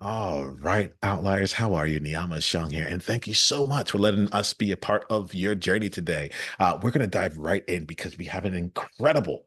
All right, Outliers, how are you? Niiamah Ashong here, and thank you so much for letting us be a part of your journey today. We're going to dive right in because we have an incredible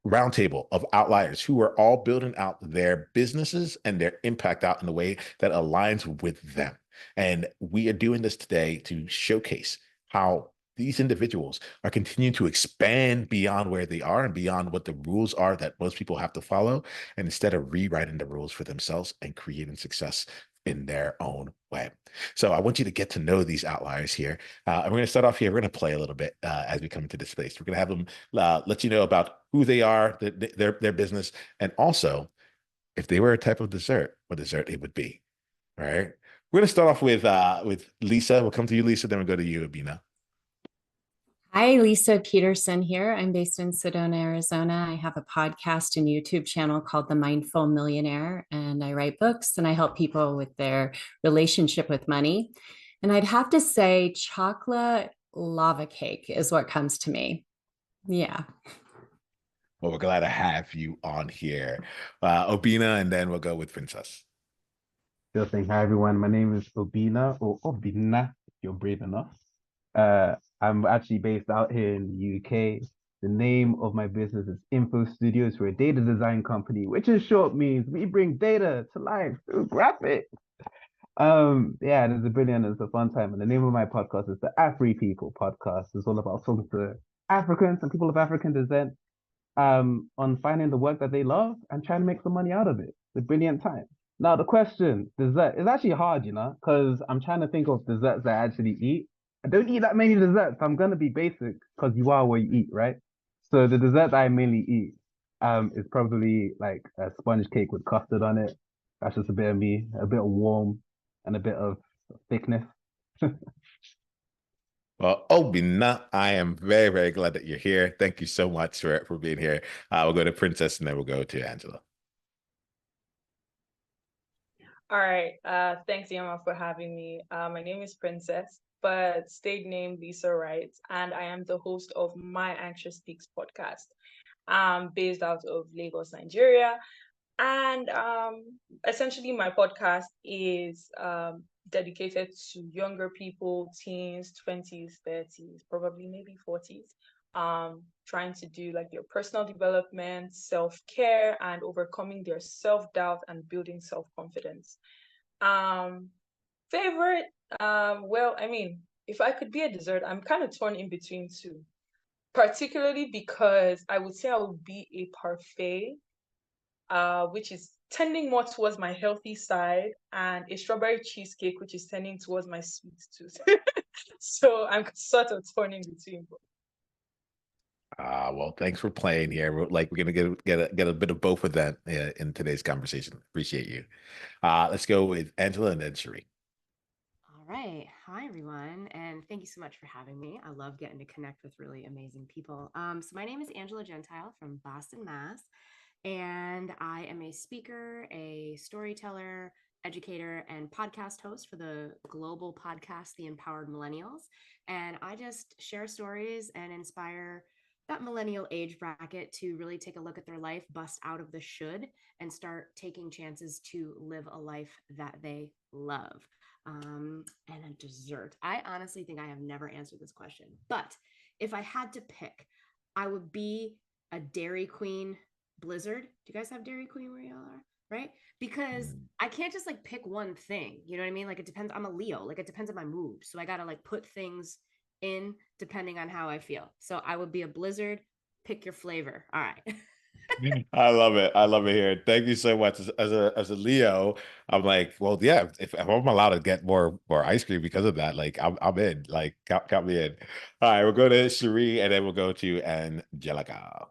roundtable of outliers who are all building out their businesses and their impact out in a way that aligns with them. And we are doing this today to showcase how these individuals are continuing to expand beyond where they are and beyond what the rules are that most people have to follow, and instead of rewriting the rules for themselves and creating success in their own way. So I want you to get to know these outliers here. And we're going to start off here. We're going to play a little bit as we come into this space. We're going to have them let you know about who they are, their business, and also if they were a type of dessert, what dessert it would be. All right. We're going to start off with Lisa. We'll come to you, Lisa. Then we'll go to you, Obinna. Hi, Leisa Peterson here. I'm based in Sedona, Arizona. I have a podcast and YouTube channel called The Mindful Millionaire, and I write books and I help people with their relationship with money. And I'd have to say, chocolate lava cake is what comes to me. Yeah. Well, we're glad to have you on here, Obinna, and then we'll go with Princess. Sure thing. Hi, everyone. My name is Obina or Obinna, if you're brave enough. I'm actually based out here in the UK. The name of my business is Info Studios. We're a data design company, which in short means we bring data to life through graphics. Yeah, it's a brilliant, it's a fun time. And the name of my podcast is the Afri People Podcast. It's all about talking to Africans and people of African descent on finding the work that they love and trying to make some money out of it. It's a brilliant time. Now, the question, dessert, is actually hard, because I'm trying to think of desserts that I actually eat. I don't eat that many desserts. I'm going to be basic because you are what you eat, right? So the dessert that I mainly eat is probably like a sponge cake with custard on it. That's just a bit of me, a bit of warm and a bit of thickness. Well, Obinna, I am very, very glad that you're here. Thank you so much for being here. We'll go to Princess and then we'll go to Angela. All right. Thanks, Yama, for having me. My name is Princess, but stage name Lisa Wright, and I am the host of My Anxious Speaks podcast. I'm based out of Lagos, Nigeria. And essentially, my podcast is dedicated to younger people, teens, 20s, 30s, probably maybe 40s, trying to do like their personal development, self-care, and overcoming their self-doubt and building self-confidence. Um, Favorite, well, I mean, if I could be a dessert, I'm kind of torn in between two, particularly because I would say I would be a parfait, which is tending more towards my healthy side, and a strawberry cheesecake, which is tending towards my sweet tooth. So I'm sort of torn in between both. Well, thanks for playing here. We're gonna get a bit of both of that in today's conversation. Appreciate you. Let's go with Angela and then SheRee. All right. Hi, everyone. And thank you so much for having me. I love getting to connect with really amazing people. So, my name is Angela Gentile from Boston, Mass. And I am a speaker, a storyteller, educator, and podcast host for the global podcast, The Empowered Millennials. And I just share stories and inspire that millennial age bracket to really take a look at their life, bust out of the should, and start taking chances to live a life that they love. And a dessert. I honestly think I have never answered this question, but if I had to pick, I would be a Dairy Queen Blizzard. Do you guys have Dairy Queen where y'all are? Right? Because I can't just like pick one thing. You know what I mean? Like it depends. I'm a Leo. Like it depends on my mood. So I gotta like put things in depending on how I feel. So I would be a Blizzard. Pick your flavor. All right. I love it. I love it here. Thank you so much. As a Leo, I'm like, well, yeah. If I'm allowed to get more ice cream because of that, like I'm in. Like count me in. All right, we'll go to SheRee and then we'll go to Angelica.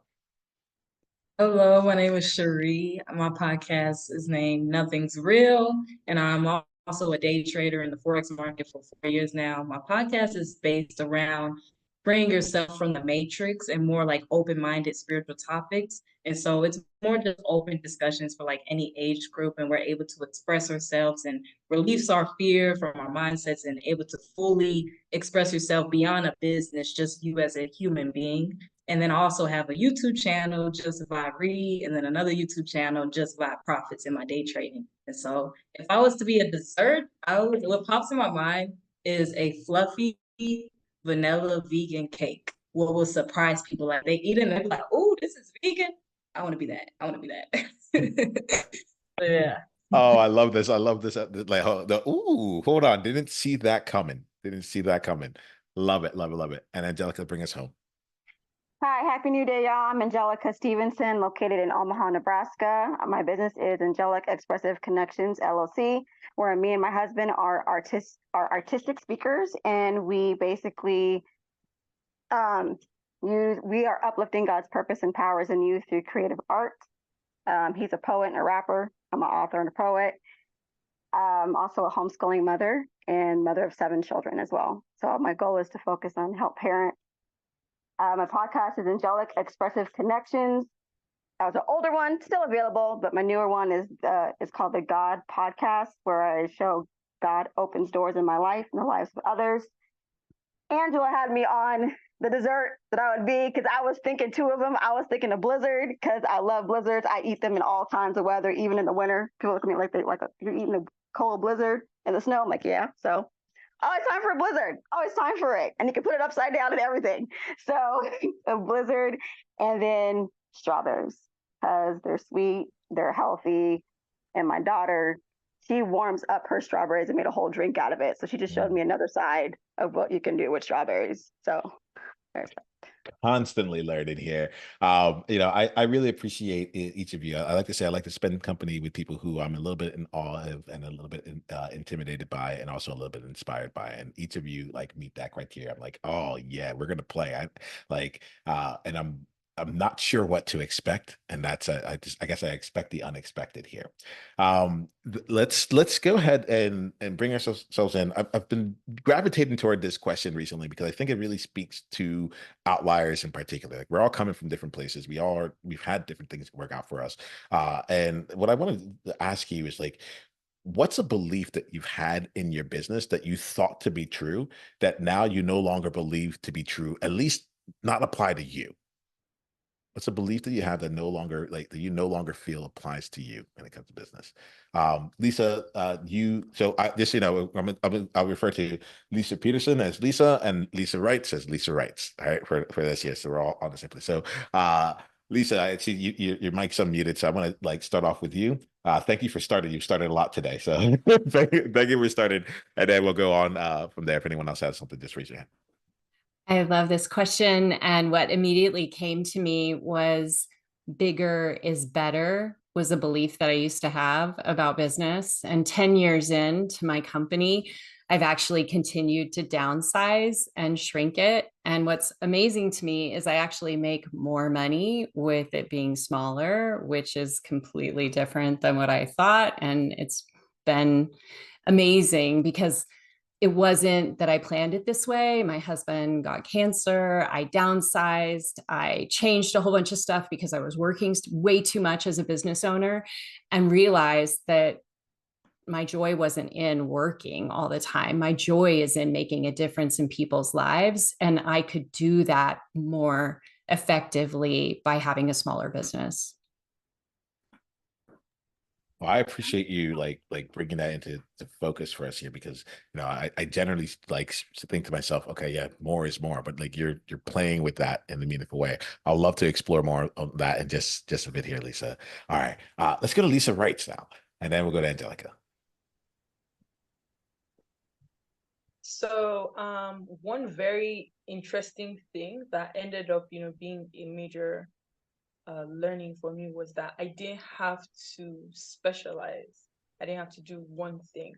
Hello, my name is SheRee. My podcast is named Nothing's Real, and I'm also a day trader in the Forex market for 4 years now. My podcast is based around freeing yourself from the matrix and more like open-minded spiritual topics. And so it's more just open discussions for like any age group, and we're able to express ourselves and release our fear from our mindsets and able to fully express yourself beyond a business, just you as a human being. And then I also have a YouTube channel, Just About Read, and then another YouTube channel, Just About Profits in my day trading. And so if I was to be a dessert, what pops in my mind is a fluffy vanilla vegan cake. What will surprise people? Like they eat it and they're like, oh, this is vegan. I want to be that. I want to be that. But yeah. Oh, I love this. I love this. Like, ooh, hold on. Didn't see that coming. Didn't see that coming. Love it. Love it. Love it. And Angelica, bring us home. Hi, happy new day, y'all. I'm Angelica Stevenson, located in Omaha, Nebraska. My business is Angelic Expressive Connections LLC, where me and my husband are artistic speakers, and we basically we are uplifting God's purpose and powers in youth through creative art. He's a poet and a rapper. I'm an author and a poet. Also a homeschooling mother and mother of 7 children as well. So my goal is to focus on help parent. My podcast is Angelic Expressive Connections. That was an older one, still available, but my newer one is called the God Podcast, where I show God opens doors in my life and the lives of others. Angela had me on the dessert that I would be, because I was thinking 2 of them. I was thinking a blizzard, because I love blizzards. I eat them in all kinds of weather, even in the winter. People look at me like you're eating a cold blizzard in the snow. I'm like, yeah. So always time for a blizzard. Always time for it. And you can put it upside down and everything. So a blizzard, and then strawberries, because they're sweet, they're healthy. And my daughter, she warms up her strawberries and made a whole drink out of it. So she just showed me another side of what you can do with strawberries. So there's that. Constantly learning here. I really appreciate each of you. I like to say I like to spend company with people who I'm a little bit in awe of and a little bit intimidated by, and also a little bit inspired by. And each of you like meet that criteria. I'm like, oh yeah, we're gonna play. And I'm not sure what to expect, and that's I guess I expect the unexpected here. Let's go ahead and bring ourselves in. I've been gravitating toward this question recently because I think it really speaks to outliers in particular. Like we're all coming from different places. We've had different things work out for us. And what I wanted to ask you is like, what's a belief that you've had in your business that you thought to be true that now you no longer believe to be true, at least not apply to you? What's a belief that you have that you no longer feel applies to you when it comes to business? Leisa, I'll refer to Leisa Peterson as Leisa and Leisa Wrights as Leisa Wrights. All right, for this, yes, so we're all on the same place. So, Leisa, I see your mic's unmuted, so I want to like start off with you. Thank you for starting. You've started a lot today, so thank you for starting, and then we'll go on from there. If anyone else has something, just raise your hand. I love this question. And what immediately came to me was bigger is better was a belief that I used to have about business. And 10 years into my company, I've actually continued to downsize and shrink it. And what's amazing to me is I actually make more money with it being smaller, which is completely different than what I thought. And it's been amazing because it wasn't that I planned it this way. My husband got cancer. I downsized. I changed a whole bunch of stuff because I was working way too much as a business owner, and realized that my joy wasn't in working all the time. My joy is in making a difference in people's lives. And I could do that more effectively by having a smaller business. Well, I appreciate you like bringing that into focus for us here, because I generally like to think to myself, okay, yeah, more is more, but like you're playing with that in a meaningful way. I'd love to explore more of that in just a bit here, Leisa. All right, let's go to Leisa Wrights now, and then we'll go to Angelica. So one very interesting thing that ended up, being a major learning for me was that I didn't have to specialize. I didn't have to do one thing,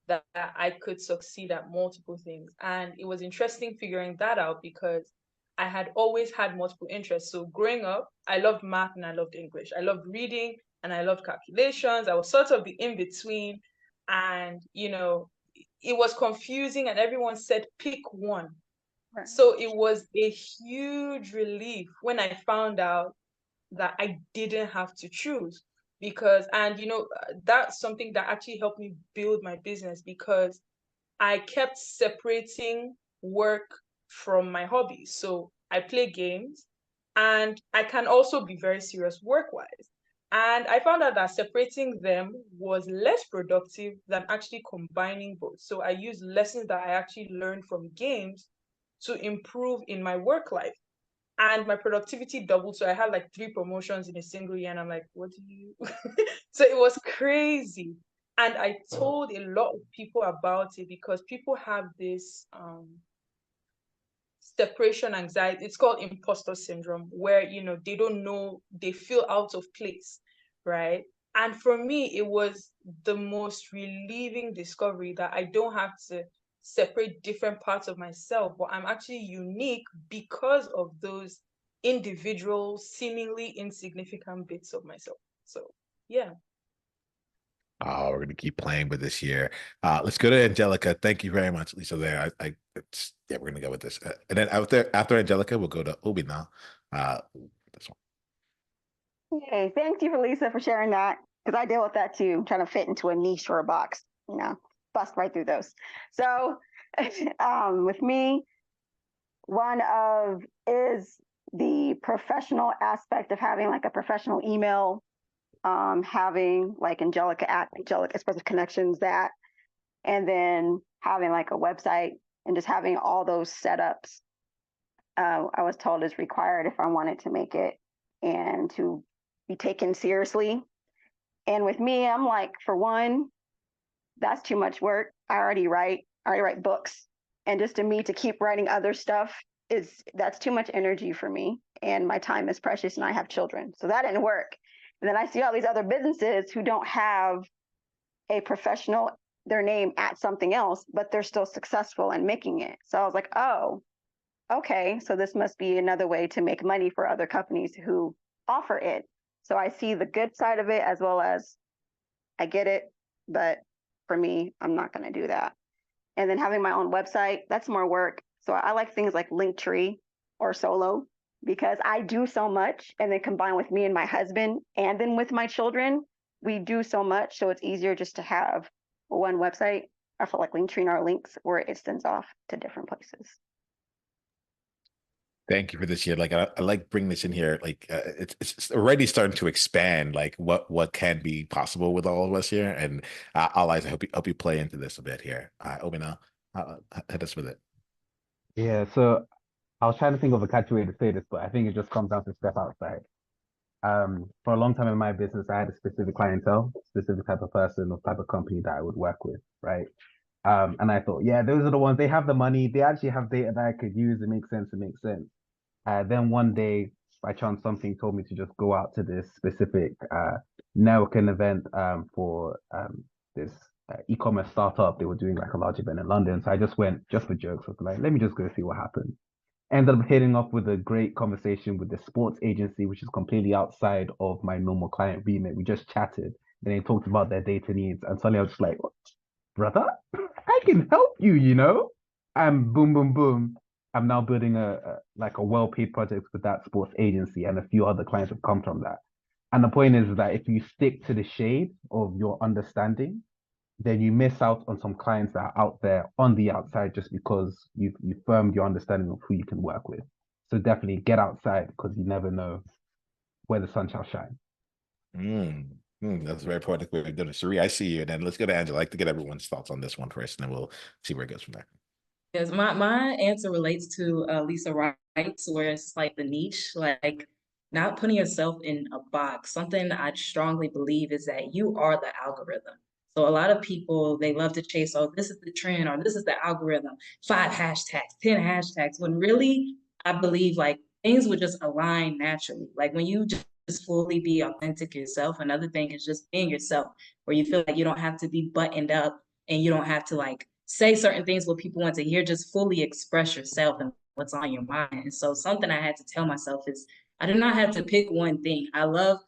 that I could succeed at multiple things. And it was interesting figuring that out because I had always had multiple interests. So growing up, I loved math and I loved English. I loved reading and I loved calculations. I was sort of the in-between. And, it was confusing and everyone said, pick one. Right. So it was a huge relief when I found out that I didn't have to choose, that's something that actually helped me build my business, because I kept separating work from my hobbies. So I play games and I can also be very serious work-wise. And I found out that separating them was less productive than actually combining both. So I used lessons that I actually learned from games to improve in my work life. And my productivity doubled. So I had like 3 promotions in a single year. And I'm like, what do you? So it was crazy. And I told a lot of people about it because people have this separation anxiety. It's called imposter syndrome, where they don't know, they feel out of place, right? And for me, it was the most relieving discovery that I don't have to separate different parts of myself, but I'm actually unique because of those individual, seemingly insignificant bits of myself. So yeah. Oh, we're gonna keep playing with this year. Let's go to Angelica. Thank you very much, Lisa. There, yeah, we're gonna go with this, and then after Angelica, we'll go to Obinna. This one. Hey, thank you, Lisa, for sharing that, because I deal with that too, trying to fit into a niche or a box, bust right through those. So with me, one of is the professional aspect of having like a professional email, having like Angelica Expressive Connections, that, and then having like a website and just having all those setups. I was told is required if I wanted to make it and to be taken seriously. And with me, I'm like, for one, that's too much work. I already write books. And just to me to keep writing other stuff that's too much energy for me. And my time is precious and I have children. So that didn't work. And then I see all these other businesses who don't have a professional, their name at something else, but they're still successful in making it. So I was like, oh, okay, so this must be another way to make money for other companies who offer it. So I see the good side of it as well as I get it, but for me, I'm not going to do that. And then having my own website, that's more work. So I like things like Linktree or Solo because I do so much, and then combined with me and my husband and then with my children, we do so much. So it's easier just to have one website. I feel like Linktree and our links where it extends off to different places. Thank you for this year. Like I like bringing this in here. Like it's already starting to expand. Like what can be possible with all of us here. And Allies, I hope you play into this a bit here. Obinna, hit us with it. Yeah, so I was trying to think of a catchy way to say this, but I think it just comes down to step outside. For a long time in my business, I had a specific clientele, specific type of person or type of company that I would work with, right? And I thought, yeah, those are the ones, they have the money, they actually have data that I could use, it makes sense. Then one day, by chance, something told me to just go out to this specific networking event for this e-commerce startup. They were doing like a large event in London. So I just went just for jokes. I was like, let me just go see what happens. Ended up hitting off with a great conversation with the sports agency, which is completely outside of my normal client remit. We just chatted. Then they talked about their data needs. And suddenly I was just like, what, brother, I can help you, And boom, boom, boom. I'm now building a well-paid project with that sports agency, and a few other clients have come from that. And the point is that if you stick to the shade of your understanding, then you miss out on some clients that are out there on the outside just because you firmed your understanding of who you can work with. So definitely get outside because you never know where the sun shall shine. That's very poetic way of doing it. SheRee, I see you. And then let's go to Angela. I'd like to get everyone's thoughts on this one first, and then we'll see where it goes from there. Yes, my answer relates to Lisa Wright's, where it's like the niche, like not putting yourself in a box. Something I strongly believe is that you are the algorithm. So a lot of people, they love to chase, oh, this is the trend or this is the algorithm, 5 hashtags, 10 hashtags, when really I believe like things would just align naturally. Like when you just fully be authentic yourself. Another thing is just being yourself, where you feel like you don't have to be buttoned up and you don't have to like say certain things what people want to hear, just fully express yourself and what's on your mind. And so something I had to tell myself is I do not have to pick one thing. I love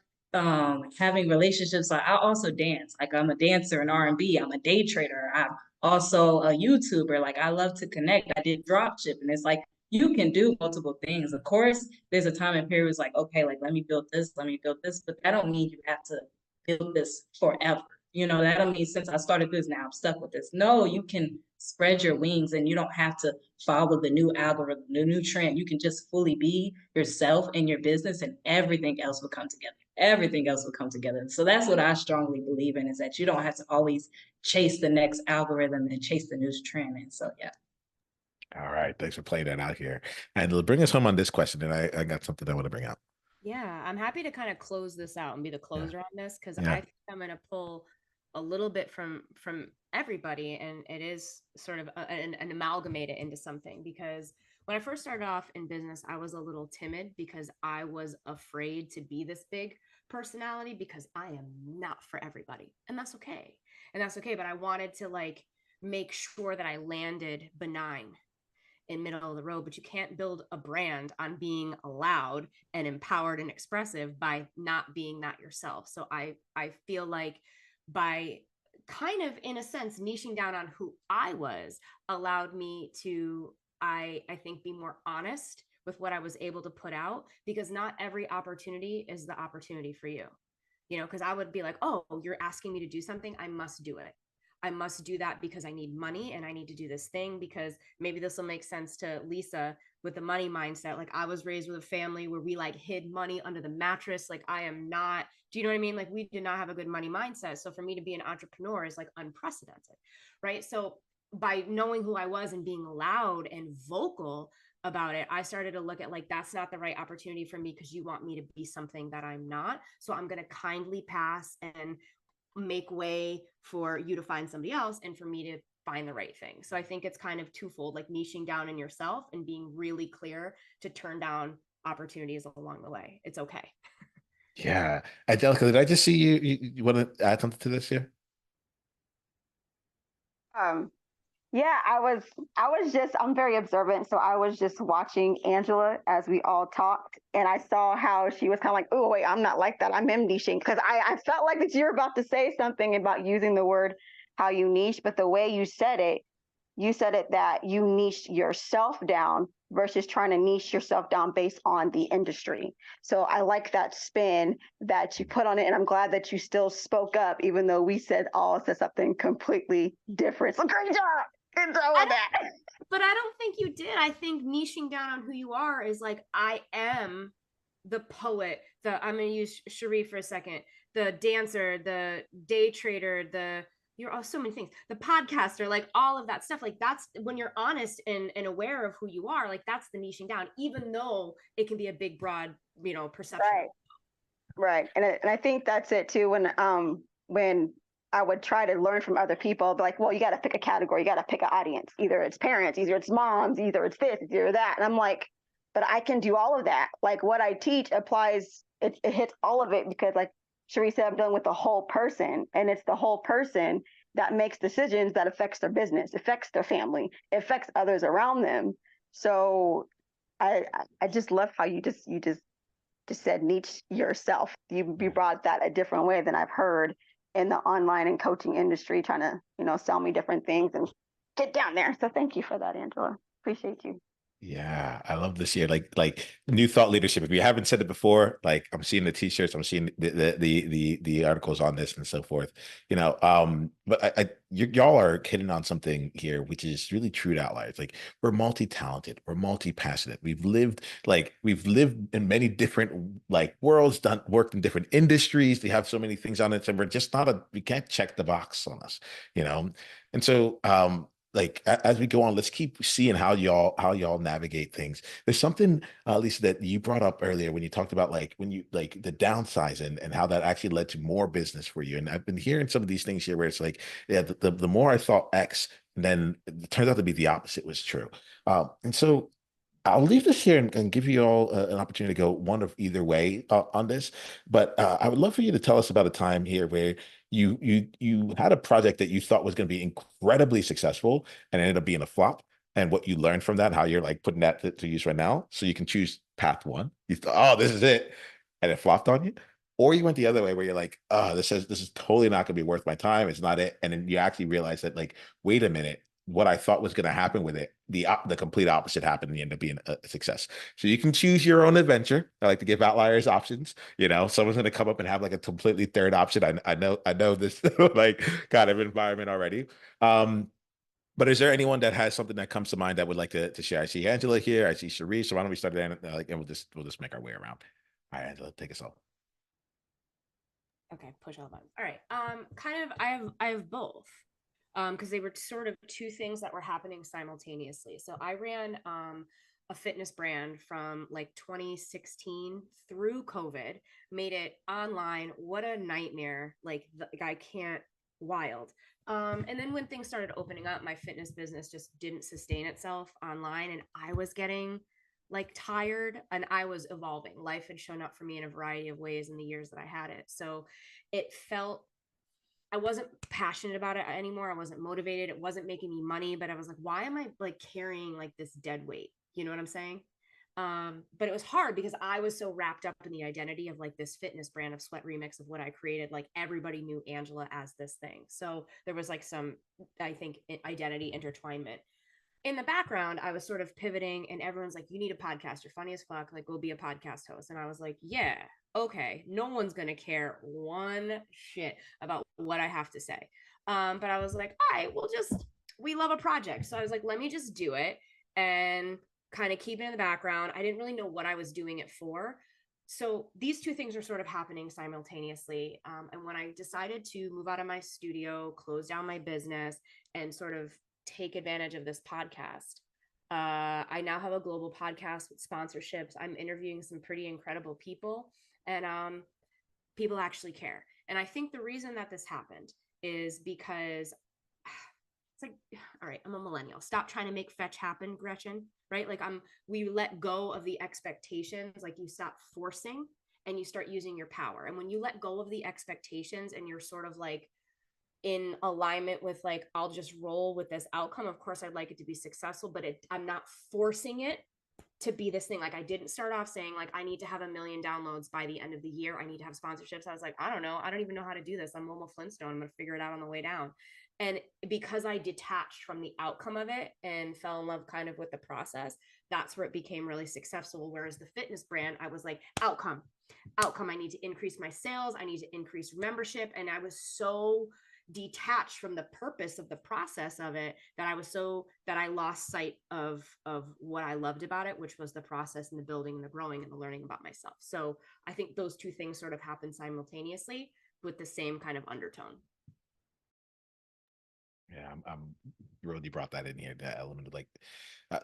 having relationships. Like I also dance. Like I'm a dancer in R&B. I'm a day trader. I'm also a YouTuber. Like I love to connect. I did drop ship, and it's like you can do multiple things. Of course, there's a time and period. It's like, okay, like let me build this, but that don't mean you have to build this forever. That don't mean since I started this now, I'm stuck with this. No, you can spread your wings, and you don't have to follow the new algorithm, the new trend. You can just fully be yourself in your business, and everything else will come together. Everything else will come together. So that's what I strongly believe in, is that you don't have to always chase the next algorithm and chase the new trend. And so, yeah. All right. Thanks for playing that out here. And to bring us home on this question, and I got something I want to bring up. Yeah, I'm happy to kind of close this out and be the closer on this, because Yeah. I think I'm going to pull a little bit from everybody, and it is sort of an amalgamate it into something. Because when I first started off in business, I was a little timid because I was afraid to be this big personality, because I am not for everybody, and that's okay. And that's okay, but I wanted to like make sure that I landed benign in middle of the road. But you can't build a brand on being loud and empowered and expressive by not being that yourself. So I feel like by kind of, in a sense, niching down on who I was allowed me to, I think, be more honest with what I was able to put out, because not every opportunity is the opportunity for you. You know, because I would be like, oh, you're asking me to do something, I must do it. I must do that because I need money, and I need to do this thing because maybe this will make sense to Leisa with the money mindset. Like, I was raised with a family where we like hid money under the mattress. Like, I am not, do you know what I mean? Like, we did not have a good money mindset. So for me to be an entrepreneur is like unprecedented, right? So by knowing who I was and being loud and vocal about it, I started to look at like, that's not the right opportunity for me because you want me to be something that I'm not. So I'm going to kindly pass and make way for you to find somebody else and for me to find the right thing. So I think it's kind of twofold, like niching down in yourself and being really clear to turn down opportunities along the way. It's okay. Yeah. Angelica, did I just see you want to add something to this here? Yeah, I'm very observant. So I was just watching Angela as we all talked, and I saw how she was kind of like, oh, wait, I'm not like that. I'm niching. Because I felt like that you were about to say something about using the word how you niche, but the way you said it that you niche yourself down versus trying to niche yourself down based on the industry. So I like that spin that you put on it. And I'm glad that you still spoke up, even though we all said something completely different. So great job. Good job with that. But I don't think you did. I think niching down on who you are is like, I am the poet, I'm going to use SheRee for a second, the dancer, the day trader, you're all so many things, the podcaster, like all of that stuff. Like, that's when you're honest and aware of who you are, like that's the niching down, even though it can be a big, broad, perception. Right. And I think that's it too. When I would try to learn from other people, like, well, you got to pick a category, you got to pick an audience. Either it's parents, either it's moms, either it's this, either that. And I'm like, but I can do all of that. Like, what I teach applies, it hits all of it, because like SheRee said, I'm dealing with the whole person, and it's the whole person that makes decisions that affects their business, affects their family, affects others around them. So I just love how you just said niche yourself. You brought that a different way than I've heard in the online and coaching industry, trying to, sell me different things and get down there. So thank you for that, Angela. Appreciate you. Yeah, I love this year. Like new thought leadership. If you haven't said it before, like I'm seeing the t-shirts, I'm seeing the articles on this and so forth. But y'all are hitting on something here, which is really true to Outliers. Like, we're multi-talented, we're multi-passionate. We've lived in many different like worlds, worked in different industries. We have so many things on it, and we're just we can't check the box on us, And so like as we go on, let's keep seeing how y'all navigate things. There's something, Lisa, that you brought up earlier when you talked about like when you like the downsize and how that actually led to more business for you. And I've been hearing some of these things here where it's like, yeah, the more I thought X, then it turns out to be the opposite was true. And so I'll leave this here and give you all an opportunity to go one of either way on this. But I would love for you to tell us about a time here where you had a project that you thought was going to be incredibly successful and ended up being a flop, and what you learned from that, how you're like putting that to use right now. So you can choose path one. You thought, oh, this is it, and it flopped on you. Or you went the other way where you're like, oh, this is totally not going to be worth my time. It's not it. And then you actually realize that, like, wait a minute, what I thought was going to happen with it, the complete opposite happened and ended up being a success. So you can choose your own adventure. I like to give Outliers options. Someone's going to come up and have like a completely third option. I know this like kind of environment already. But is there anyone that has something that comes to mind that would like to share? I see Angela here. I see SheRee. So why don't we start there, and we'll just make our way around. All right, Angela, take us home. Okay, push all buttons. All right. Kind of I have both. Because they were sort of two things that were happening simultaneously. So I ran a fitness brand from like 2016 through COVID, made it online. What a nightmare. Like I can't, wild. And then when things started opening up, my fitness business just didn't sustain itself online. And I was getting like tired and I was evolving. Life had shown up for me in a variety of ways in the years that I had it. So it felt, I wasn't passionate about it anymore. I wasn't motivated. It wasn't making me money, but I was like, why am I like carrying like this dead weight? You know what I'm saying? But it was hard because I was so wrapped up in the identity of like this fitness brand of Sweat Remix of what I created. Like everybody knew Angela as this thing. So there was like some, I think, identity intertwinement. In the background, I was sort of pivoting and everyone's like, you need a podcast. You're funny as fuck. Like, go be a podcast host. And I was like, yeah, okay. No one's going to care one shit about what I have to say. But I was like, all right, we love a project. So I was like, let me just do it and kind of keep it in the background. I didn't really know what I was doing it for. So these two things are sort of happening simultaneously. And when I decided to move out of my studio, close down my business, and sort of take advantage of this podcast, I now have a global podcast with sponsorships. I'm interviewing some pretty incredible people, and people actually care. And I think the reason that this happened is because it's like, all right, I'm a millennial. Stop trying to make fetch happen, Gretchen, right? Like we let go of the expectations, like you stop forcing and you start using your power. And when you let go of the expectations and you're sort of like in alignment with like, I'll just roll with this outcome. Of course, I'd like it to be successful, but I'm not forcing it to be this thing. Like I didn't start off saying like, I need to have 1 million downloads by the end of the year. I need to have sponsorships. I was like, I don't know. I don't even know how to do this. I'm Momo Flintstone. I'm going to figure it out on the way down. And because I detached from the outcome of it and fell in love kind of with the process, that's where it became really successful. Whereas the fitness brand, I was like, outcome. I need to increase my sales. I need to increase membership. And I was so detached from the purpose of the process of it that I lost sight of what I loved about it, which was the process and the building and the growing and the learning about myself. So I think those two things sort of happen simultaneously with the same kind of undertone. Yeah, I'm really brought that in here, that element of like,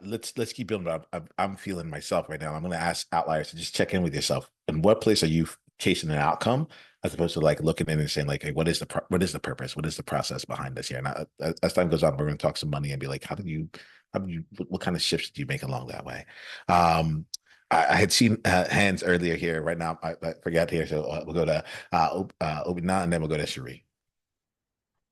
let's keep building. I'm feeling myself right now. I'm going to ask Outliers to just check in with yourself. In what place are you chasing an outcome, as opposed to like looking in and saying like, hey, what is the purpose? What is the process behind this here? And as time goes on, we're going to talk some money and be like, what kind of shifts did you make along that way? I had seen hands earlier here. Right now, I forgot here, so we'll go to Obinna, and then we'll go to SheRee.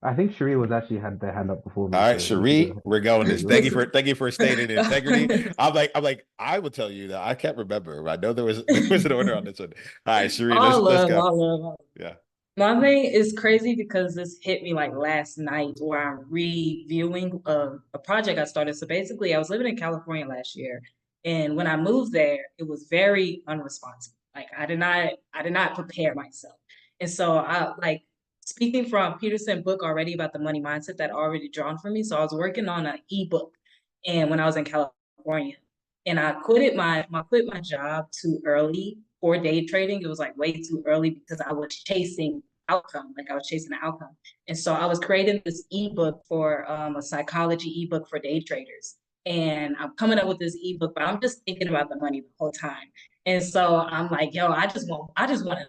I think SheRee was actually had their hand up before All me, right, so you can go SheRee, ahead. we're going this. Thank you for staying in integrity. I will tell you that I can't remember. I know there was an order on this one. All right, SheRee, let's go. All love. Yeah. My thing is crazy because this hit me like last night where I'm reviewing a project I started. So basically, I was living in California last year, and when I moved there, it was very unresponsive. Like I did not prepare myself, and so I like speaking from Peterson book already about the money mindset that already drawn for me. So I was working on an ebook, and when I was in California, and I quit my job too early for day trading. It was like way too early because I was chasing outcome. Like I was chasing the outcome. And so I was creating this ebook for a psychology ebook for day traders. And I'm coming up with this ebook, but I'm just thinking about the money the whole time. And so I'm like, yo, I just want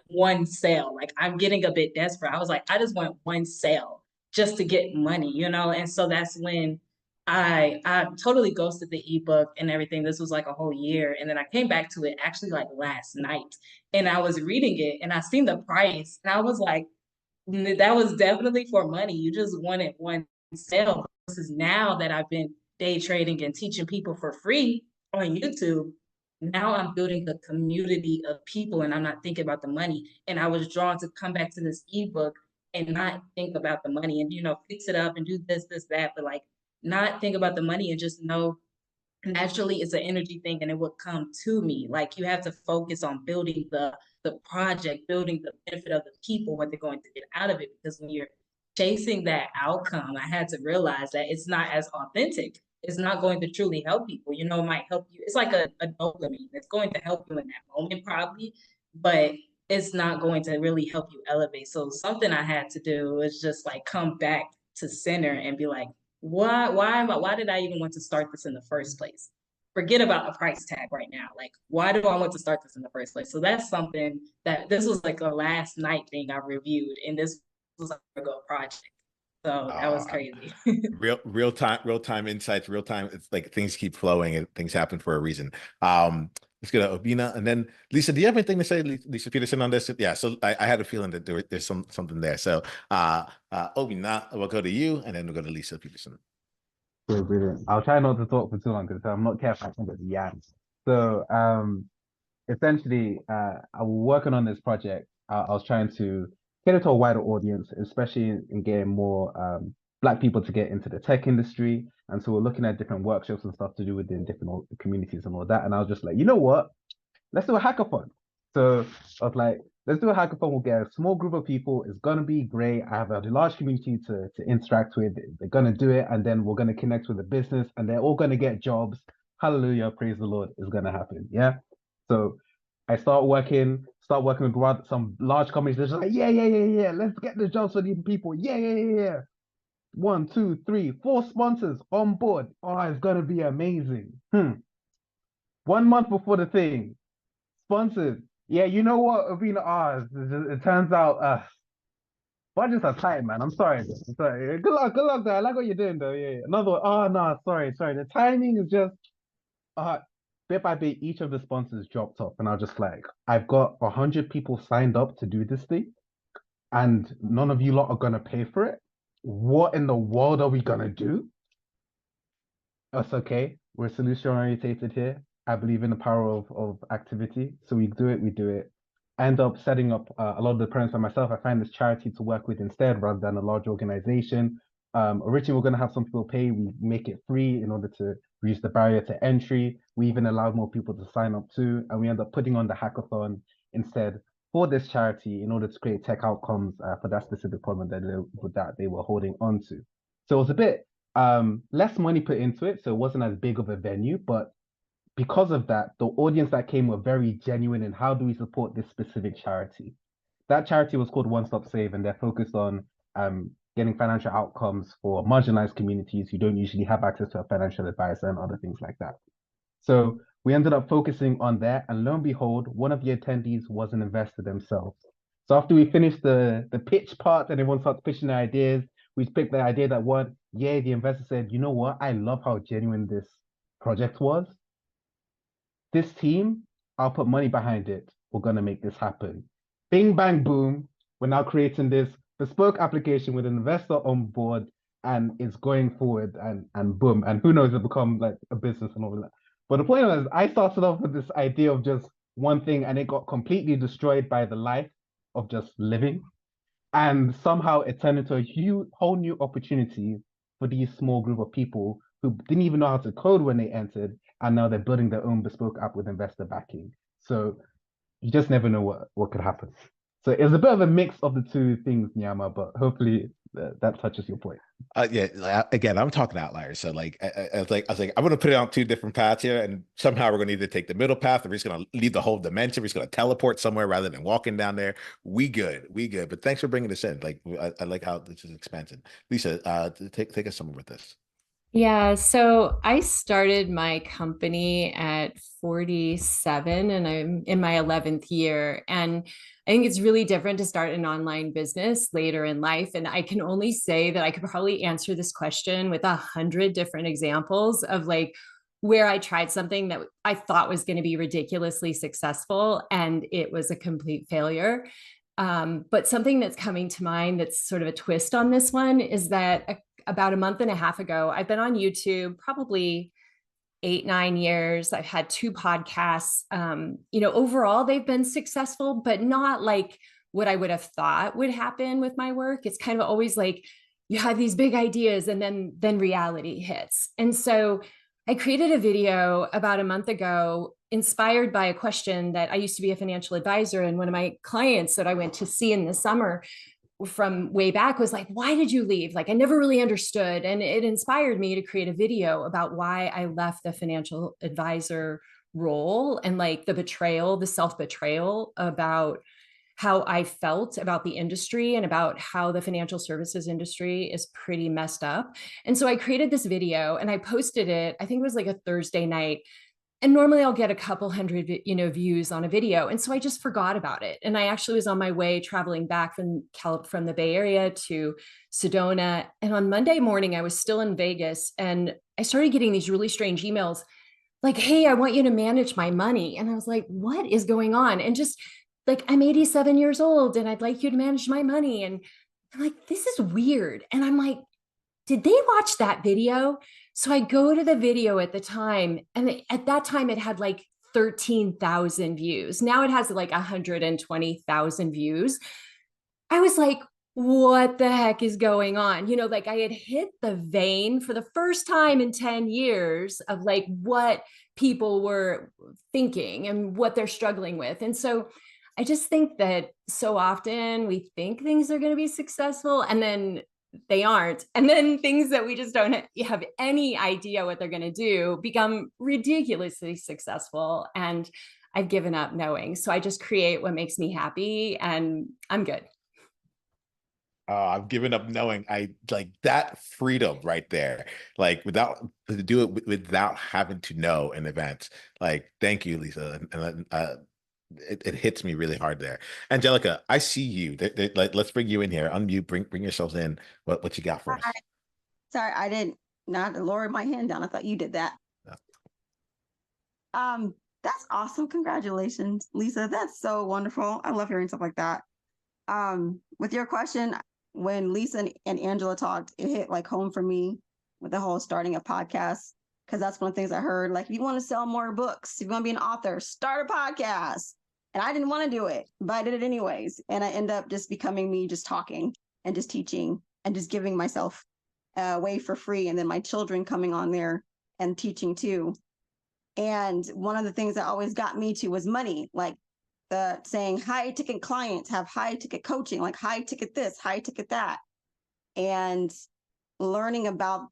one sale. Like I'm getting a bit desperate. I was like, I just want one sale just to get money, you know? And so that's when I totally ghosted the ebook and everything. This was like a whole year. And then I came back to it actually like last night. And I was reading it and I seen the price. And I was like, that was definitely for money. You just wanted one sale. Versus now that I've been day trading and teaching people for free on YouTube, now I'm building a community of people and I'm not thinking about the money. And I was drawn to come back to this ebook and not think about the money and, fix it up and do this, that, but like not think about the money and just know naturally it's an energy thing and it will come to me. Like you have to focus on building the project, building the benefit of the people, what they're going to get out of it. Because when you're chasing that outcome, I had to realize that it's not as authentic. It's not going to truly help people. You know, it might help you. It's like a dopamine. It's going to help you in that moment probably, but it's not going to really help you elevate. So something I had to do is just like come back to center and be like, why did I even want to start this in the first place? Forget about the price tag right now. Like, why do I want to start this in the first place? So that's something that this was like a last night thing I reviewed, and this was like a go project. So that was crazy. Real time insights, real time. It's like things keep flowing and things happen for a reason. Let's go to Obinna, and then Leisa. Do you have anything to say, Leisa Peterson, on this? Yeah. So I had a feeling that there's something there. So Obinna, we'll go to you, and then we'll go to Leisa Peterson. So brilliant. I'll try not to talk for too long because I'm not careful. I can get the yams. So essentially, I was working on this project. I was trying to get it to a wider audience, especially in getting more Black people to get into the tech industry. And so we're looking at different workshops and stuff to do within different communities and all that. And I was just like, you know what? Let's do a hackathon. So I was like, let's do a hackathon. We'll get a small group of people. It's gonna be great. I have a large community to interact with. They're gonna do it, and then we're gonna connect with the business, and they're all gonna get jobs. Hallelujah, praise the Lord, is gonna happen. Yeah. So I start working with some large companies. They're just like, yeah. Let's get the jobs for these people. Yeah. 1, 2, 3, 4 sponsors on board. Oh, it's gonna be amazing. 1 month before the thing, sponsors. Yeah, you know what, Obinna, it turns out budgets are tight, man. I'm sorry. I'm sorry. Good luck there. I like what you're doing though. Yeah. Another one. Oh no, sorry. The timing is just bit by bit, each of the sponsors dropped off, and I was just like, I've got 100 people signed up to do this thing, and none of you lot are gonna pay for it. What in the world are we gonna do? That's okay. We're solution orientated here. I believe in the power of activity. So we do it. I end up setting up a lot of the programs by myself. I find this charity to work with instead rather than a large organization. Originally, we're going to have some people pay. We make it free in order to reduce the barrier to entry. We even allow more people to sign up too. And we end up putting on the hackathon instead for this charity in order to create tech outcomes for that specific problem that they were holding on to. So it was a bit less money put into it, so it wasn't as big of a venue, but because of that, the audience that came were very genuine in how do we support this specific charity. That charity was called One Stop Save, and they're focused on getting financial outcomes for marginalized communities who don't usually have access to a financial advisor and other things like that. So we ended up focusing on that, and lo and behold, one of the attendees was an investor themselves. So after we finished the pitch part and everyone starts pitching their ideas, we picked the idea that one, yeah, the investor said, you know what? I love how genuine this project was. This team, I'll put money behind it. We're going to make this happen. Bing, bang, boom. We're now creating this bespoke application with an investor on board, and it's going forward, and boom. And who knows, it'll become like a business and all that. But the point was, I started off with this idea of just one thing, and it got completely destroyed by the life of just living. And somehow it turned into a whole new opportunity for these small group of people who didn't even know how to code when they entered, and now they're building their own bespoke app with investor backing. So you just never know what could happen. So it's a bit of a mix of the two things, Niiamah, but hopefully that touches your point. Yeah, again, I'm talking outliers. So like, I was like, I'm going to put it on two different paths here, and somehow we're going to either take the middle path, or we're just going to leave the whole dimension. We're just going to teleport somewhere rather than walking down there. We good. But thanks for bringing this in. Like, I like how this is expanded. Leisa, take us somewhere with this. Yeah, so I started my company at 47 and I'm in my 11th year. And I think it's really different to start an online business later in life. And I can only say that I could probably answer this question with 100 different examples of like where I tried something that I thought was going to be ridiculously successful and it was a complete failure. But something that's coming to mind that's sort of a twist on this one is that about a month and a half ago, I've been on YouTube probably 8-9 years. I've had 2 podcasts. Overall, they've been successful, but not like what I would have thought would happen with my work. It's kind of always like you have these big ideas and then reality hits. And so I created a video about a month ago inspired by a question that I used to be a financial advisor, and one of my clients that I went to see in the summer from way back was like, why did you leave? Like, I never really understood. And it inspired me to create a video about why I left the financial advisor role and like the betrayal, the self-betrayal about how I felt about the industry and about how the financial services industry is pretty messed up. And so I created this video and I posted it, I think it was like a Thursday night. And normally I'll get a couple hundred, views on a video. And so I just forgot about it. And I actually was on my way traveling back from the Bay Area to Sedona. And on Monday morning, I was still in Vegas and I started getting these really strange emails like, hey, I want you to manage my money. And I was like, what is going on? And just like, I'm 87 years old and I'd like you to manage my money. And I'm like, this is weird. And I'm like, did they watch that video? So I go to the video at the time, and at that time it had like 13,000 views. Now it has like 120,000 views. I was like, what the heck is going on? Like I had hit the vein for the first time in 10 years of like what people were thinking and what they're struggling with. And so I just think that so often we think things are going to be successful and then they aren't. And then things that we just don't have any idea what they're going to do become ridiculously successful. And I've given up knowing. So I just create what makes me happy and I'm good. I've given up knowing. I like that freedom right there. Like without to do it without having to know in advance. Like, thank you, Leisa. And it hits me really hard there. Angelica, I see you. Like, let's bring you in here. Unmute. Bring yourselves in. What you got for us? Sorry, I didn't not lower my hand down. I thought you did that. No. That's awesome. Congratulations, Leisa. That's so wonderful. I love hearing stuff like that. With your question, when Leisa and Angela talked, it hit like home for me with the whole starting a podcast. Because that's one of the things I heard. Like, if you want to sell more books, if you want to be an author, start a podcast. And I didn't want to do it, but I did it anyways. And I end up just becoming me, just talking and just teaching and just giving myself away for free. And then my children coming on there and teaching too. And one of the things that always got me to was money, like the saying high ticket clients have high ticket coaching, like high ticket this, high ticket that. And learning about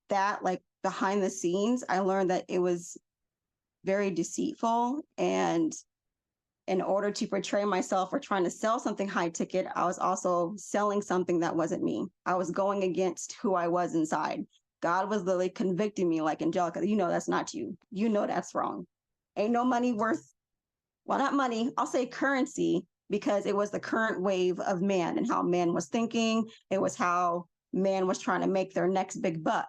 that, like behind the scenes, I learned that it was very deceitful. And in order to portray myself or trying to sell something high ticket, I was also selling something that wasn't me. I was going against who I was inside. God was literally convicting me like, Angelica, that's not you. That's wrong. Ain't no money worth, well, not money, I'll say currency, because it was the current wave of man and how man was thinking. It was how man was trying to make their next big buck.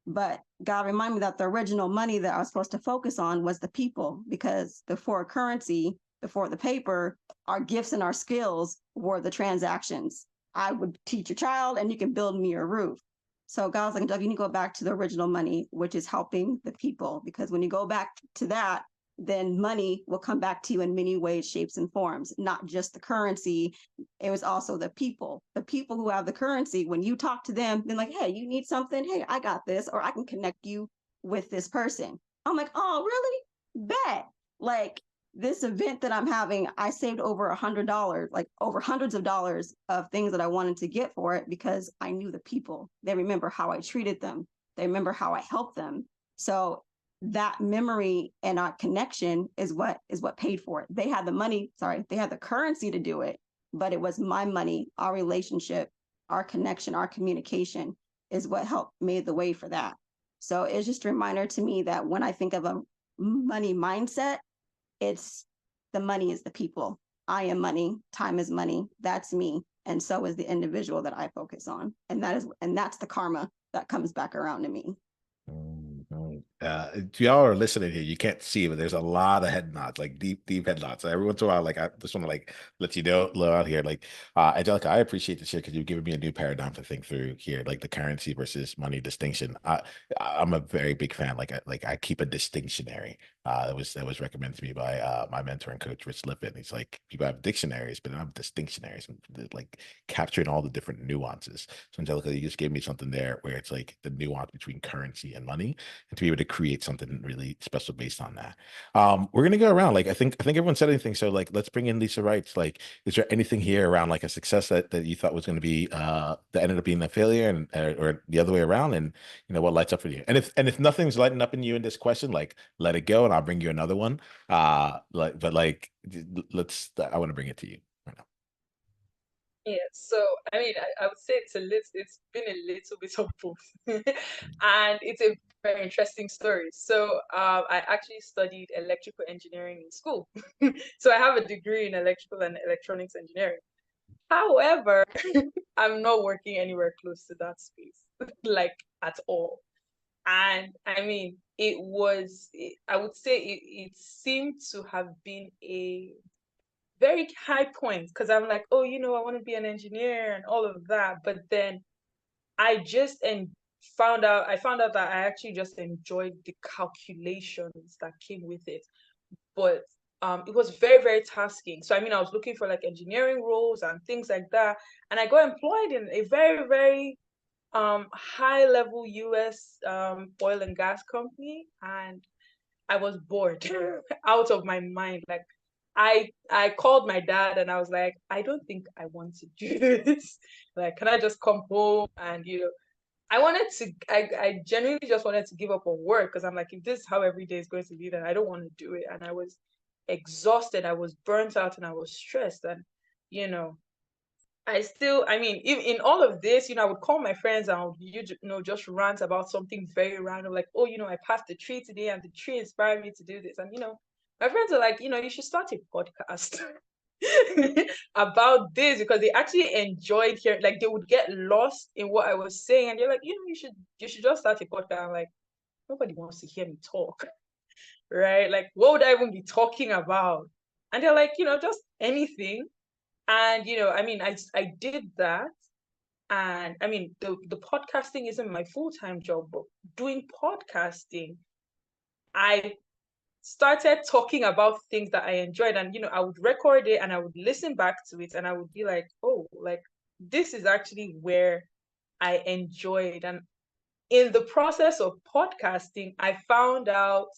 But God reminded me that the original money that I was supposed to focus on was the people, because before currency, before the paper, our gifts and our skills were the transactions. I would teach a child and you can build me a roof. So God was like, Doug, you need to go back to the original money, which is helping the people. Because when you go back to that, then money will come back to you in many ways, shapes, and forms, not just the currency. It was also the people who have the currency. When you talk to them, they're like, hey, you need something? Hey, I got this, or I can connect you with this person. I'm like, oh, really? Bet. Like, this event that I'm having, I saved over $100, like over hundreds of dollars of things that I wanted to get for it because I knew the people. They remember how I treated them. They remember how I helped them. So that memory and our connection is what paid for it. They had the money, they had the currency to do it, but it was my money, our relationship, our connection, our communication is what helped made the way for that. So it's just a reminder to me that when I think of a money mindset, it's the money is the people. I am money, time is money, that's me. And so is the individual that I focus on. And that's the karma that comes back around to me. Y'all are listening here. You can't see it, but there's a lot of head nods, like deep head nods. So every once in a while, like I just want to like let you know out here. Like Angelica, I appreciate the share because you've given me a new paradigm to think through here, like the currency versus money distinction. I'm a very big fan. Like I keep a distinctionary That was recommended to me by my mentor and coach, Rich Lippin. He's like, people have dictionaries, but they don't have distinctionaries, and like capturing all the different nuances. So Angelica, you just gave me something there where it's like the nuance between currency and money, and to be able to create something really special based on that. We're gonna go around. Like I think everyone said anything. So like let's bring in Lisa Wrights. Like, is there anything here around like a success that you thought was going to be that ended up being a failure, and or the other way around? And what lights up for you? And if nothing's lighting up in you in this question, like let it go, and I'll bring you another one. But let's. I want to bring it to you right now. Yeah, so I mean, I would say it's been a little bit of both, and it's a very interesting story. So, I actually studied electrical engineering in school, so I have a degree in electrical and electronics engineering. However, I'm not working anywhere close to that space, like at all. And I mean, I would say it seemed to have been a very high point because I'm like, oh, I want to be an engineer and all of that. But then I just and I found out that I actually just enjoyed the calculations that came with it. But it was very, very tasking. So I mean, I was looking for like engineering roles and things like that. And I got employed in a very, very high level US oil and gas company, and I was bored out of my mind. Like I called my dad and I was like, I don't think I want to do this. Like, can I just come home? And I genuinely just wanted to give up on work because I'm like, if this is how every day is going to be, then I don't want to do it. And I was exhausted, I was burnt out, and I was stressed. And you know, I mean, in all of this, I would call my friends and just rant about something very random, like, oh, I passed the tree today and the tree inspired me to do this. And, my friends are like, you should start a podcast about this because they actually enjoyed hearing, like, they would get lost in what I was saying. And they're like, you should just start a podcast. I'm like, nobody wants to hear me talk, right? Like, what would I even be talking about? And they're like, just anything. And I mean, I did that, and I mean, the podcasting isn't my full-time job, but doing podcasting, I started talking about things that I enjoyed, and I would record it and I would listen back to it, and I would be like, oh, like this is actually where I enjoyed. And in the process of podcasting, I found out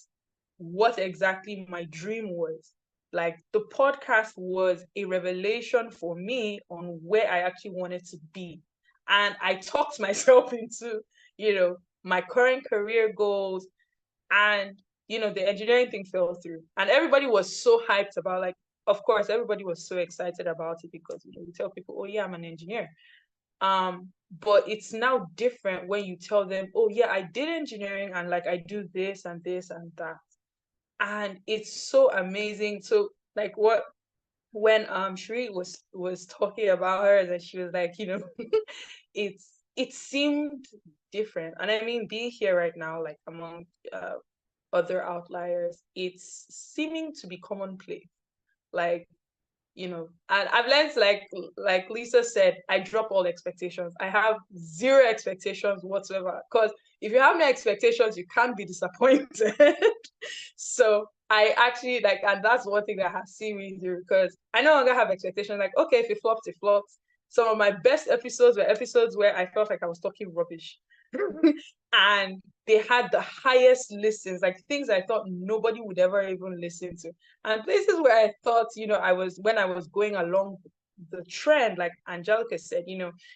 what exactly my dream was. Like the podcast was a revelation for me on where I actually wanted to be. And I talked myself into, my current career goals, and the engineering thing fell through. And everybody was so hyped about, like, of course, everybody was so excited about it because we tell people, oh yeah, I'm an engineer. But it's now different when you tell them, oh yeah, I did engineering and like I do this and this and that. And it's so amazing. So like when SheRee was talking about her, that she was like, it seemed different. And I mean, being here right now, like among other outliers, it's seeming to be commonplace. Like, and I've learned, like Lisa said, I drop all expectations. I have zero expectations whatsoever, because if you have no expectations, you can't be disappointed. So I actually like, and that's one thing that has seen me through, because I no longer have expectations. Like, okay, if it flops, it flops. Some of my best episodes were episodes where I felt like I was talking rubbish. And they had the highest listens, like things I thought nobody would ever even listen to, and places where I thought, when I was going along the trend, like Angelica said,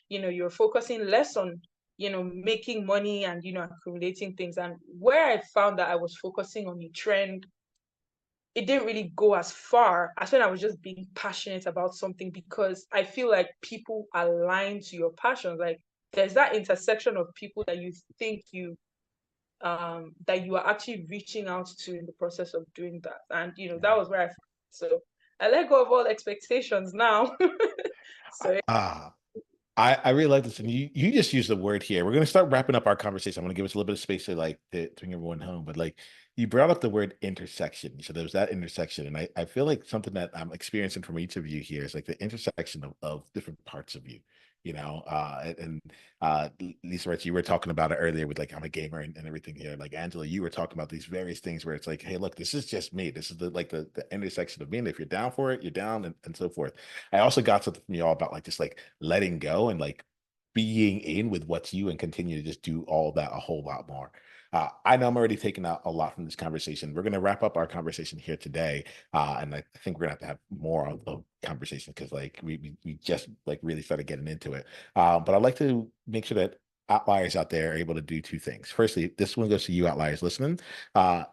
you're focusing less on, making money and, accumulating things. And where I found that I was focusing on a trend, it didn't really go as far as when I was just being passionate about something, because I feel like people align to your passions. Like there's that intersection of people that you think that you are actually reaching out to in the process of doing that. And that was where so I let go of all expectations now. So Ah, I really like this, and you just used the word here. We're gonna start wrapping up our conversation. I'm gonna give us a little bit of space to to bring everyone home, but like you brought up the word intersection. So there was that intersection, and I feel like something that I'm experiencing from each of you here is like the intersection of different parts of you, Lisa, right, you were talking about it earlier with like, I'm a gamer and everything here. Like Angela, you were talking about these various things where it's like, hey, look, this is just me. This is the intersection of me. And if you're down for it, you're down and so forth. I also got something from y'all about like just like letting go and like being in with what's you and continue to just do all that a whole lot more. I know I'm already taking out a lot from this conversation. We're going to wrap up our conversation here today. And I think we're going to have more of the conversation because like we just like really started getting into it. But I'd like to make sure that outliers out there are able to do two things. Firstly, this one goes to you outliers listening.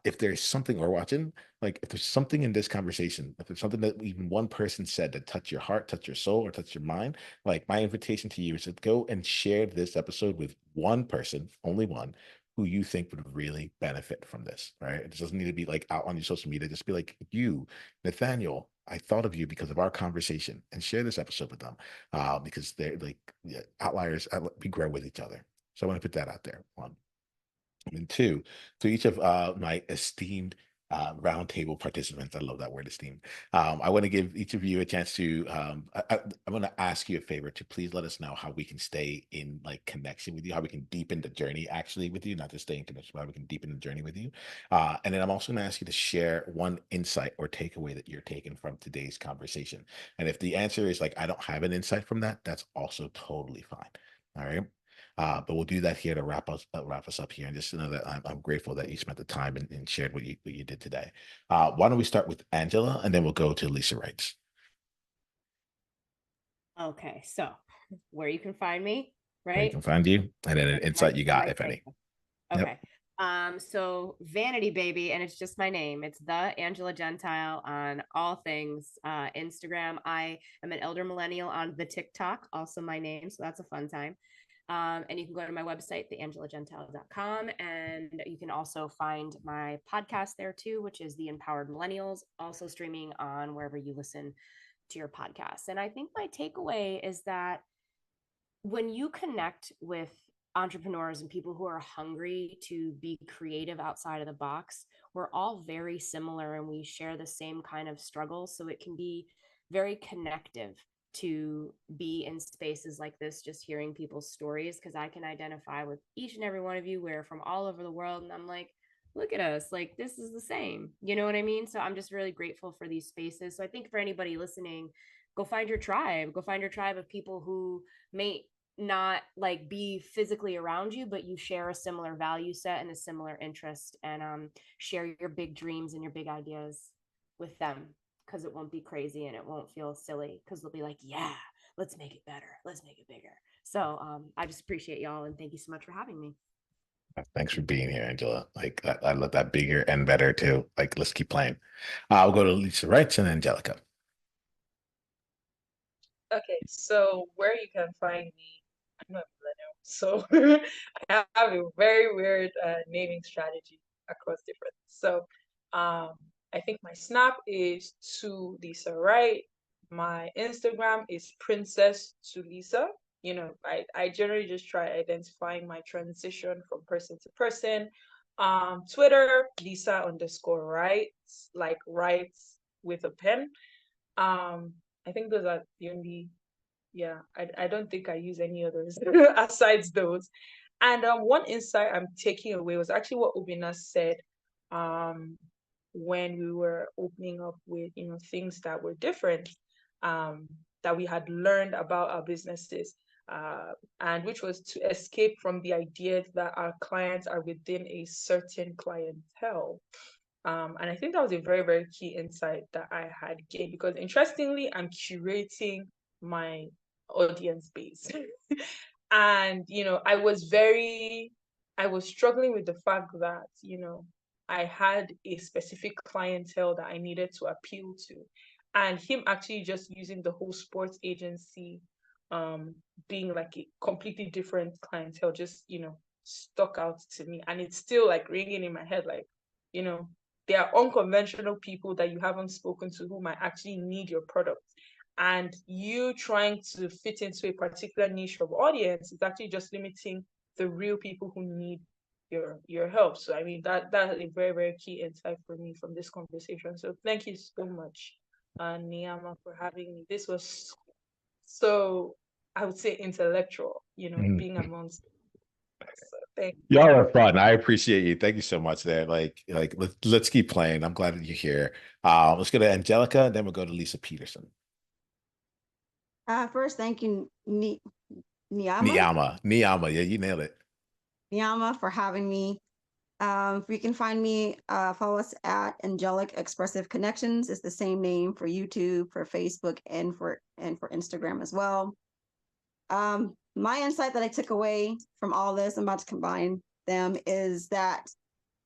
If there's something we're watching, like if there's something in this conversation, if there's something that even one person said that touch your heart, touch your soul, or touch your mind, like my invitation to you is to go and share this episode with one person, only one, who you think would really benefit from this, right? It doesn't need to be like out on your social media. Just be like, you, Nathaniel, I thought of you because of our conversation, and share this episode with them because they're like outliers. We grow with each other. So I want to put that out there. One. And two, to each of my esteemed roundtable participants, I love that word esteemed. I want to give each of you a chance to, I'm going to ask you a favor to please let us know how we can stay in like connection with you, how we can deepen the journey actually with you, not just stay in connection, but how we can deepen the journey with you. And then I'm also going to ask you to share one insight or takeaway that you're taking from today's conversation. And if the answer is like, I don't have an insight from that, that's also totally fine. All right. But we'll do that here to wrap us up here, and just to know that I'm grateful that you spent the time and shared what you did today. Why don't we start with Angela, and then we'll go to Lisa Wrights. Okay, so where you can find me, Where you right? can find you, and then an insight you got, if any. Okay. So Vanity Baby, and it's just my name. It's the Angela Gentile on all things Instagram. I am an elder millennial on the TikTok, also my name. So that's a fun time. And you can go to my website, theangelagentile.com. And you can also find my podcast there too, which is The Empowered Millennials, also streaming on wherever you listen to your podcasts. And I think my takeaway is that when you connect with entrepreneurs and people who are hungry to be creative outside of the box, we're all very similar and we share the same kind of struggles. So it can be very connective to be in spaces like this, just hearing people's stories, because I can identify with each and every one of you. We're from all over the world. And I'm like, look at us, like this is the same. You know what I mean? So I'm just really grateful for these spaces. So I think for anybody listening, go find your tribe, go find your tribe of people who may not like be physically around you, but you share a similar value set and a similar interest, and share your big dreams and your big ideas with them, because it won't be crazy and it won't feel silly, because they'll be like, yeah, let's make it better, let's make it bigger. So I just appreciate y'all, and thank you so much for having me. Thanks for being here, Angela. Like I love that bigger and better too. Like let's keep playing. We'll go to Lisa Wrights and Angelica. Okay, so where you can find me, I'm not a millennial, so I have a very weird naming strategy across different. So I think my Snap is to Lisa Wright. My Instagram is Princess to Lisa. You know, I generally just try identifying my transition from person to person. Twitter, Lisa underscore Wrights, like writes with a pen. I think those are the only, yeah, I don't think I use any others asides those. And one insight I'm taking away was actually what Obinna said when we were opening up with, you know, things that were different, that we had learned about our businesses, and which was to escape from the idea that our clients are within a certain clientele. And I think that was a very, very key insight that I had gained, because interestingly, I'm curating my audience base. And, you know, I was struggling with the fact that, you know, I had a specific clientele that I needed to appeal to. And him actually just using the whole sports agency, being like a completely different clientele, just, you know, stuck out to me. And it's still like ringing in my head, like, you know, there are unconventional people that you haven't spoken to who might actually need your product. And you trying to fit into a particular niche of audience is actually just limiting the real people who need your help. So I mean that is a very, very key insight for me from this conversation. So thank you so much, Niiamah, for having me. This was so I would say intellectual, being amongst. So Y'all are fun. I appreciate you. Thank you so much there. Let's keep playing. I'm glad that you're here. Let's go to Angelica, and then we'll go to Leisa Peterson. First, thank you, Niiamah. Niiamah. Yeah, you nailed it. Niiamah, for having me. You can find me, follow us at Angelic Expressive Connections. It's the same name for YouTube, for Facebook, and for Instagram as well. My insight that I took away from all this, I'm about to combine them, is that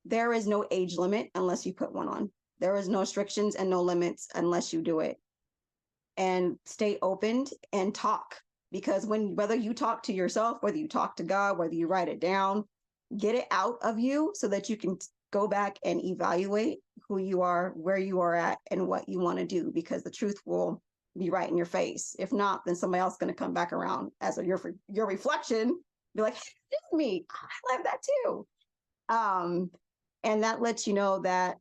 there is no age limit unless you put one on. There is no restrictions and no limits unless you do it. And stay open and talk, because whether you talk to yourself, whether you talk to God, whether you write it down, get it out of you so that you can go back and evaluate who you are, where you are at, and what you want to do, because the truth will be right in your face. If not, then somebody else is going to come back around as your reflection, be like, hey, this is me. I love that too. And that lets you know that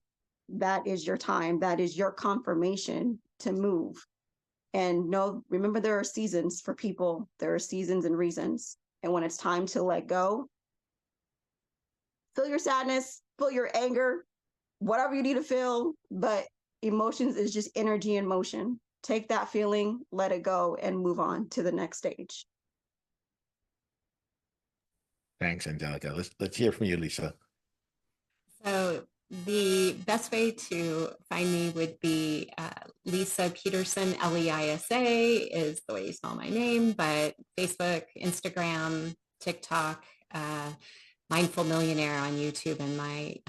that is your time. That is your confirmation to move. And remember, there are seasons for people. There are seasons and reasons. And when it's time to let go, feel your sadness, feel your anger, whatever you need to feel. But emotions is just energy in motion. Take that feeling, let it go, and move on to the next stage. Thanks, Angelica. Let's hear from you, Leisa. So the best way to find me would be Leisa Peterson, Leisa is the way you spell my name, but Facebook, Instagram, TikTok, Mindful Millionaire on YouTube, and my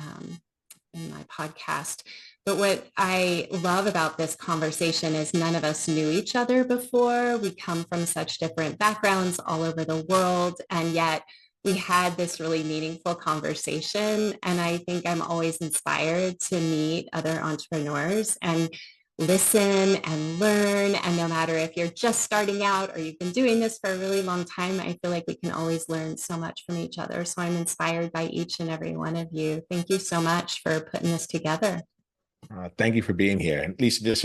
podcast. But what I love about this conversation is none of us knew each other before. We come from such different backgrounds all over the world, and yet we had this really meaningful conversation. And I think I'm always inspired to meet other entrepreneurs and listen and learn. And no matter if you're just starting out or you've been doing this for a really long time, I feel like we can always learn so much from each other. So I'm inspired by each and every one of you. Thank you so much for putting this together. Thank you for being here. And Leisa, just,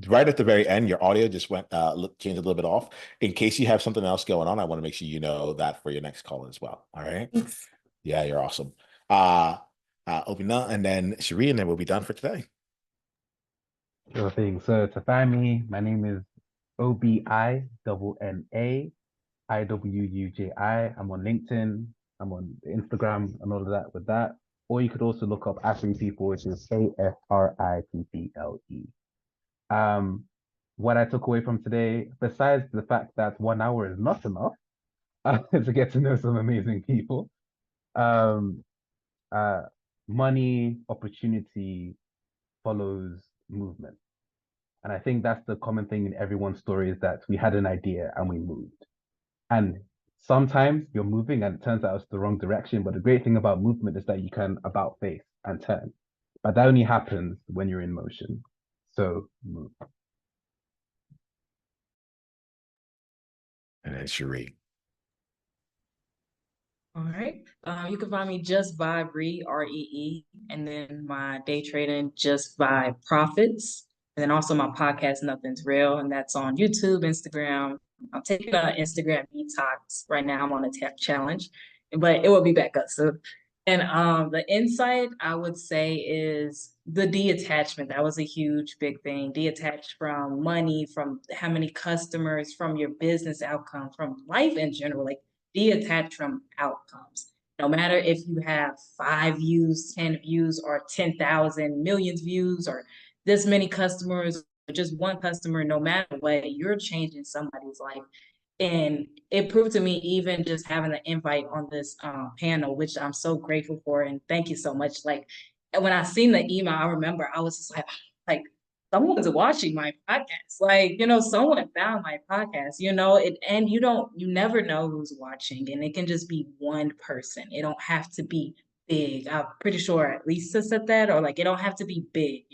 right at the very end, your audio just changed a little bit off. In case you have something else going on, I want to make sure you know that for your next call as well. All right. Thanks. Yeah, you're awesome. Obinna, and then SheRee, and then we'll be done for today. Sure thing. So to find me, my name is Obinna Iwuji. I'm on LinkedIn. I'm on Instagram and all of that with that. Or you could also look up Afri People, which is AFRIPPLE. What I took away from today, besides the fact that 1 hour is not enough to get to know some amazing people, money, opportunity follows movement. And I think that's the common thing in everyone's story, is that we had an idea and we moved. And sometimes you're moving and it turns out it's the wrong direction. But the great thing about movement is that you can about face and turn. But that only happens when you're in motion. So move. And then SheRee. All right. You can find me just by REE, and then my day trading just by Profits. And then also my podcast, Nothing's Real, and that's on YouTube, Instagram. I'm taking an Instagram detox right now. I'm on a tech challenge, but it will be back up soon. And the insight I would say is the detachment. That was a huge, big thing. Detached from money, from how many customers, from your business outcome, from life in general. Like, detached from outcomes. No matter if you have 5 views, 10 views, or 10,000 millions views, or this many customers, or just one customer, no matter what, you're changing somebody's life. And it proved to me, even just having the invite on this panel, which I'm so grateful for, and thank you so much. Like, when I seen the email, I remember I was just like, someone's watching my podcast. Like, someone found my podcast, and you never know who's watching, and it can just be one person. It don't have to be big. I'm pretty sure Leisa said that, or like, it don't have to be big,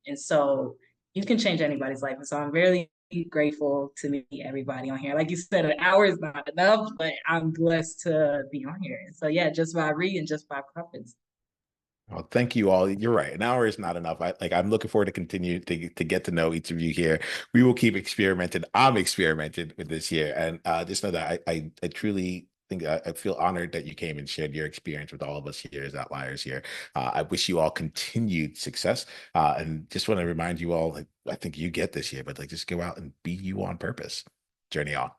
and so you can change anybody's life. And so I'm really grateful to meet everybody on here. Like you said, an hour is not enough, but I'm blessed to be on here. And so yeah, just by reading, just by profits. Well, thank you all. You're right. An hour is not enough. I'm looking forward to continue to get to know each of you here. We will keep experimenting. I'm experimenting with this here. And just know that I truly think I feel honored that you came and shared your experience with all of us here as Outliers here. I wish you all continued success. And just want to remind you all, like, I think you get this here, but like just go out and be you on purpose. Journey on.